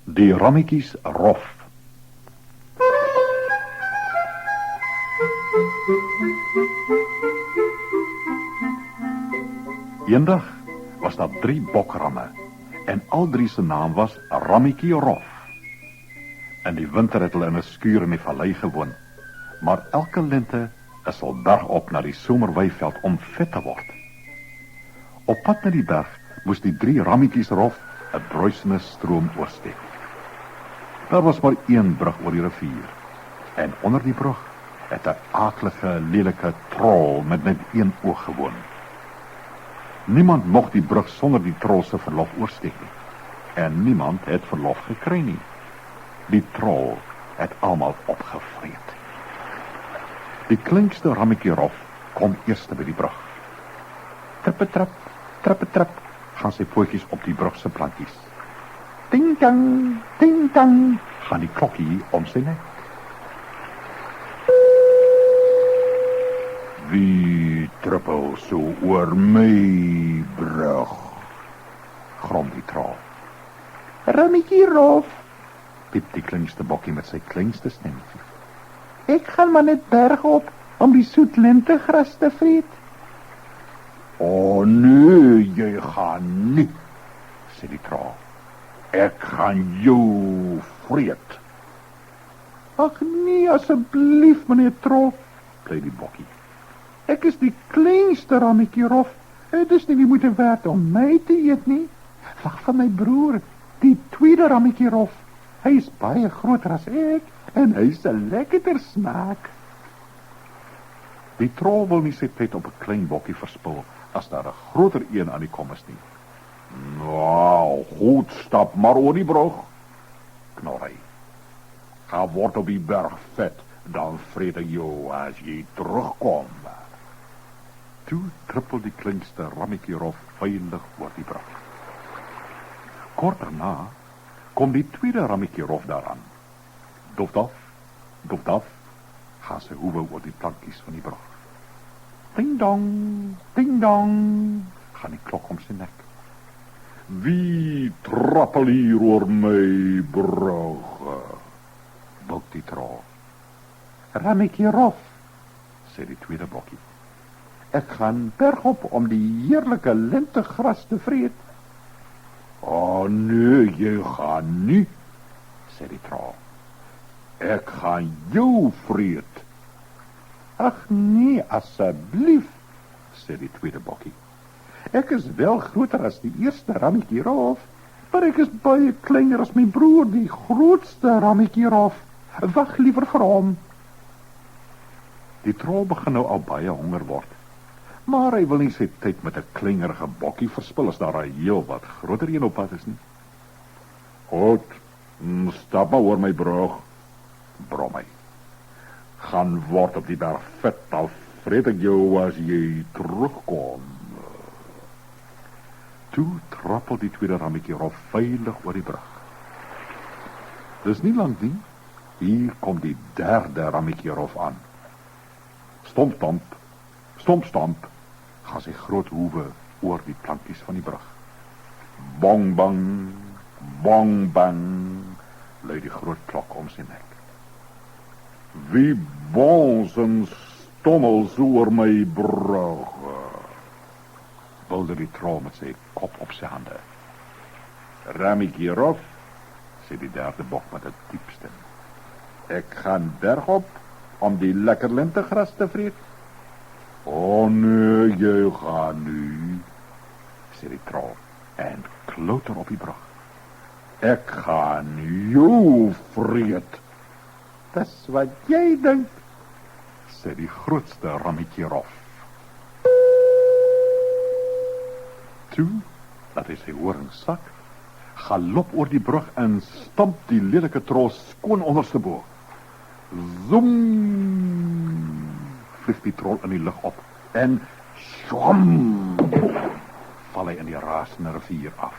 Die rammetjies rof. Eendag was daar 3 bokramme en al 3 se naam was Rammetjie Rof. In die winter het hulle in 'n skuur in die vallei gewoon, maar elke lente is hulle berg op na die somerweiveld om vet te word. Op pad na die berg moes die 3 rammetjies Rof 'n bruisende stroom oorsteek. Daar was maar 1 brug oor die rivier en onder die brug het 'n aaklige, lelike trol met net 1 oog gewoon. Niemand mocht die brug sonder die trol se verlof oorsteek nie. En niemand het verlof gekry nie. Die trol het almal opgevreet. Die kleinste rammetjie Rof kom eerste by die brug. Trippetrap, trippetrap, gaan sy pootjies op die brug se plankies. Ting tang, gaan die klokkie om sy nek. Wie trippel so oor my brug? Grom die trol. Rammetjie Rof, piep die kleinste bokkie met sy kleinste stemmetjie. Ek gaan maar net berg op om die soet lentegras te vreet. O nee, jy gaan nie, sê die trol. Ek gaan jou vreet. Ag nee, asseblief meneer trol, plei die bokkie. Ek is die kleinste rammetjie Rof. Het is nie die moeite werd om my te eet nie. Wag van my broer, die tweede rammetjie Rof. Hy is baie groter as ek en hy is 'n lekkerder smaak. Die trol wil nie sy tyd op 'n klein bokkie verspil as daar 'n groter een aan die kom is nie. Nou, goed, stap maar oor die brug, knor hy. Ga word op die berg vet, dan vreet ek jou as jy terugkom. Toe trippel die kleinste rammetjie Rof veilig oor die brug. Kort daarna kom die tweede rammetjie Rof daaraan. Dofdaf, dofdaf, gaan sy hoewe oor die plankies van die brug. Ding dong, gaan die klok om sy nek. Wie trappel hier oor my brug? Bulk die trol. Rammetjie Rof, sê die tweede bokkie. Ek gaan bergop om die heerlike lentegras te vreet. O nee, jy gaan nie, sê die trol. Ek gaan jou vreet. Ag nee, asseblief, sê die tweede bokkie. Ek is wel groter as die eerste rammetjie Rof, maar ek is baie kleiner as my broer, die grootste rammetjie Rof. Wag liewer vir hom. Die trol begin nou al baie honger word, maar hy wil nie sy tyd met 'n kleinerige bokkie verspil as daar 'n heel wat groter een op pad is nie. Goed, stap maar oor my brug, brom hy. Gaan word op die berg vet, al vreet ek jou as jy terugkom. Toe trappel die tweede rammetjie Rof veilig oor die brug. Dis nie lank nie, hier kom die derde rammetjie Rof aan. Stomp, stomp, stomp, stomp, gaan sy groot hoewe oor die plankies van die brug. Bong, bang, lui die groot klok om sy nek. Wie bons en stommels oor my brug? Bulder die trol met sy kop op sy hande. Rammetjie Rof, sê die derde bok met 'n diep stem. Ek gaan bergop om die lekker lentegras te vreet. O nee, jy gaan nie, sê die trol en klouter op die brug. Ek gaan jou vreet. Dis wat jy dink, sê die grootste rammetjie Rof. Toe, dat hy sy horing sak, galop oor die brug en stamp die lelike trol skoon onderstebo. Zoom, vlieg die trol in die lug op en swam, val hy in die rasende rivier af.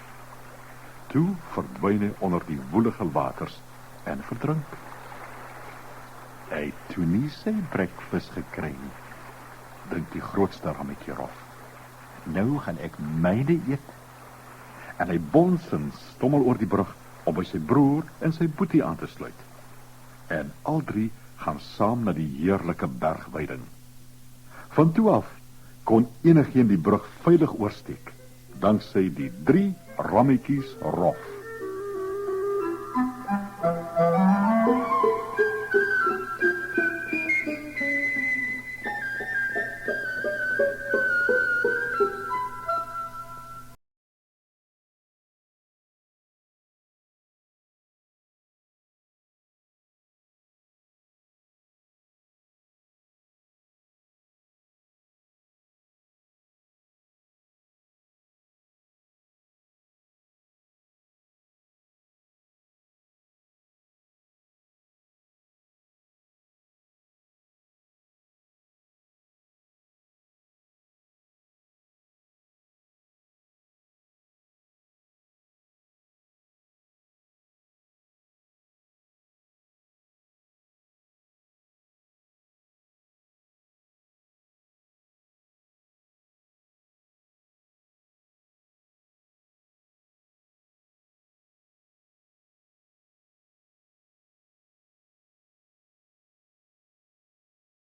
Toe verdwyn hy onder die woelige waters en verdrink. Hy het toe nie sy breakfast gekry nie, dink die grootste rammetjie Rof. Nou gaan ek myne eet. En hy bons en stommel oor die brug om by sy broer en sy boetie aan te sluit. En al drie gaan saam na die heerlike bergweiding. Van toe af kon enigeen die brug veilig oorsteek, danksy die 3 rammetjies rof.